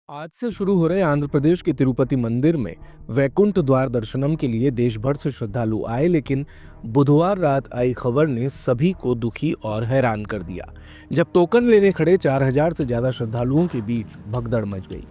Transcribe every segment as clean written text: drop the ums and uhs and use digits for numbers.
आज से शुरू हो रहे आंध्र प्रदेश के तिरुपति मंदिर में वैकुंठ द्वार दर्शनम के लिए देश भर से श्रद्धालु आए, लेकिन बुधवार रात आई खबर ने सभी को दुखी और हैरान कर दिया जब टोकन लेने खड़े 4000 से ज्यादा श्रद्धालुओं के बीच भगदड़ मच गई।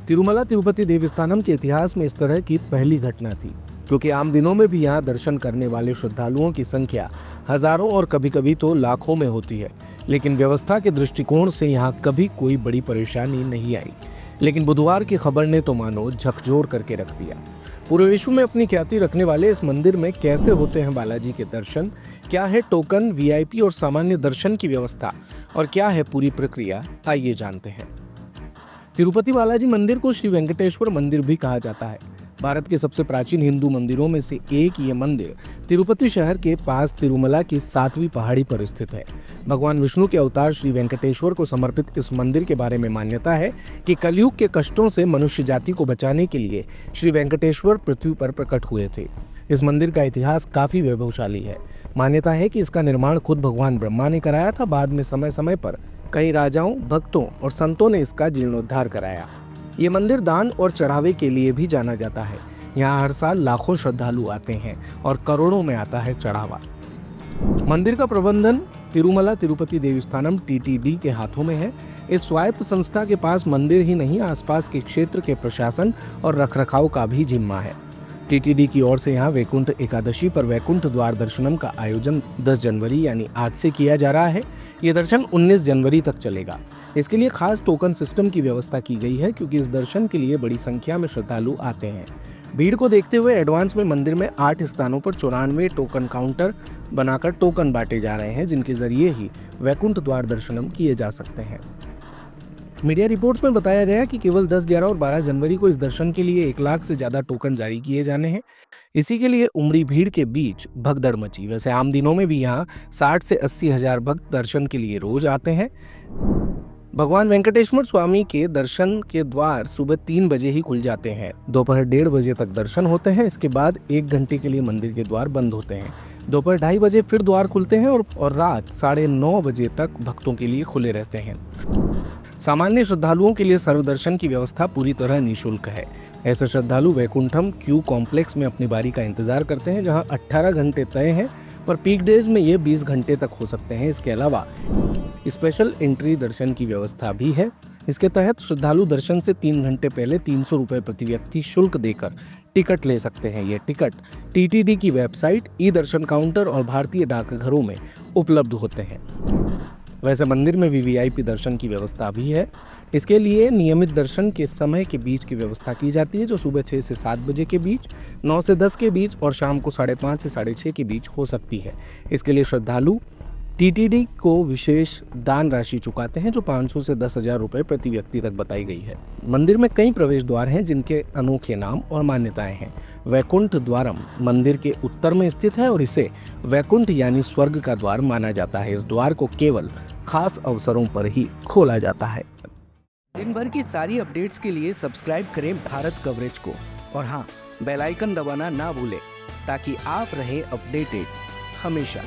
तिरुमला तिरुपति देवस्थानम के इतिहास में इस तरह की पहली घटना थी, क्योंकि आम दिनों में भी यहाँ दर्शन करने वाले श्रद्धालुओं की संख्या हजारों और कभी कभी तो लाखों में होती है, लेकिन व्यवस्था के दृष्टिकोण से यहाँ कभी कोई बड़ी परेशानी नहीं आई। लेकिन बुधवार की खबर ने तो मानो झकझोर करके रख दिया। पूरे विश्व में अपनी ख्याति रखने वाले इस मंदिर में कैसे होते हैं बालाजी के दर्शन, क्या है टोकन, वीआईपी और सामान्य दर्शन की व्यवस्था और क्या है पूरी प्रक्रिया, आइए जानते हैं। तिरुपति बालाजी मंदिर को श्री वेंकटेश्वर मंदिर भी कहा जाता है। भारत के सबसे प्राचीन हिंदू मंदिरों में से एक ये मंदिर तिरुपति शहर के पास तिरुमला की 7वीं पहाड़ी पर स्थित है। भगवान विष्णु के अवतार श्री वेंकटेश्वर को समर्पित इस मंदिर के बारे में मान्यता है कि कलयुग के कष्टों से मनुष्य जाति को बचाने के लिए श्री वेंकटेश्वर पृथ्वी पर प्रकट हुए थे। इस मंदिर का इतिहास काफी वैभवशाली है। मान्यता है कि इसका निर्माण खुद भगवान ब्रह्मा ने कराया था। बाद में समय समय पर कई राजाओं, भक्तों और संतों ने इसका जीर्णोद्धार कराया। ये मंदिर दान और चढ़ावे के लिए भी जाना जाता है। यहाँ हर साल लाखों श्रद्धालु आते हैं और करोड़ों में आता है चढ़ावा। मंदिर का प्रबंधन तिरुमला तिरुपति देवस्थानम टीटीडी के हाथों में है। इस स्वायत्त संस्था के पास मंदिर ही नहीं, आसपास के क्षेत्र के प्रशासन और रखरखाव का भी जिम्मा है। टीटीडी की ओर से यहाँ वैकुंठ एकादशी पर वैकुंठ द्वार दर्शनम का आयोजन 10 जनवरी यानी आज से किया जा रहा है। ये दर्शन 19 जनवरी तक चलेगा। इसके लिए खास टोकन सिस्टम की व्यवस्था की गई है, क्योंकि इस दर्शन के लिए बड़ी संख्या में श्रद्धालु आते हैं। भीड़ को देखते हुए एडवांस में मंदिर में 8 स्थानों पर 94 टोकन काउंटर बनाकर टोकन बांटे जा रहे हैं, जिनके जरिए ही वैकुंठ द्वार दर्शनम किए जा सकते हैं। मीडिया रिपोर्ट्स में बताया गया कि केवल 10, 11 और 12 जनवरी को इस दर्शन के लिए 1 लाख से ज्यादा टोकन जारी किए जाने हैं। इसी के लिए उमड़ी भीड़ के बीच भगदड़ मची। वैसे आम दिनों में भी यहाँ 60 से 80 हजार भक्त दर्शन के लिए रोज आते हैं। भगवान वेंकटेश्वर स्वामी के दर्शन के द्वार सुबह 3 बजे ही खुल जाते हैं। दोपहर 1:30 बजे तक दर्शन होते हैं। इसके बाद 1 घंटे के लिए मंदिर के द्वार बंद होते हैं। दोपहर 2:30 बजे फिर द्वार खुलते हैं और रात 9:30 बजे तक भक्तों के लिए खुले रहते हैं। सामान्य श्रद्धालुओं के लिए सर्वदर्शन की व्यवस्था पूरी तरह निःशुल्क है। ऐसे श्रद्धालु वैकुंठम क्यू कॉम्प्लेक्स में अपनी बारी का इंतजार करते हैं, जहां 18 घंटे तय हैं, पर पीक डेज में ये 20 घंटे तक हो सकते हैं। इसके अलावा स्पेशल एंट्री दर्शन की व्यवस्था भी है। इसके तहत श्रद्धालु दर्शन से 3 घंटे पहले 300 रुपये प्रति व्यक्ति शुल्क देकर टिकट ले सकते हैं। ये टिकट टीटीडी की वेबसाइट, ई दर्शन काउंटर और भारतीय डाकघरों में उपलब्ध होते हैं। वैसे मंदिर में वीवीआईपी दर्शन की व्यवस्था भी है। इसके लिए नियमित दर्शन के समय के बीच की व्यवस्था की जाती है, जो सुबह 6 से 7 बजे के बीच, 9 से 10 के बीच और शाम को 5:30 से 6:30 के बीच हो सकती है। इसके लिए श्रद्धालु टीटीडी को विशेष दान राशि चुकाते हैं, जो 500 से 10,000 रुपये प्रति व्यक्ति तक बताई गई है। मंदिर में कई प्रवेश द्वार हैं, जिनके अनोखे नाम और मान्यताएं हैं। वैकुंठ द्वारम मंदिर के उत्तर में स्थित है और इसे वैकुंठ यानी स्वर्ग का द्वार माना जाता है। इस द्वार को केवल खास अवसरों पर ही खोला जाता है। दिन भर की सारी अपडेट्स के लिए सब्सक्राइब करें भारत कवरेज को और हाँ, बेल आइकन दबाना ना भूलें, ताकि आप रहे अपडेटेड हमेशा।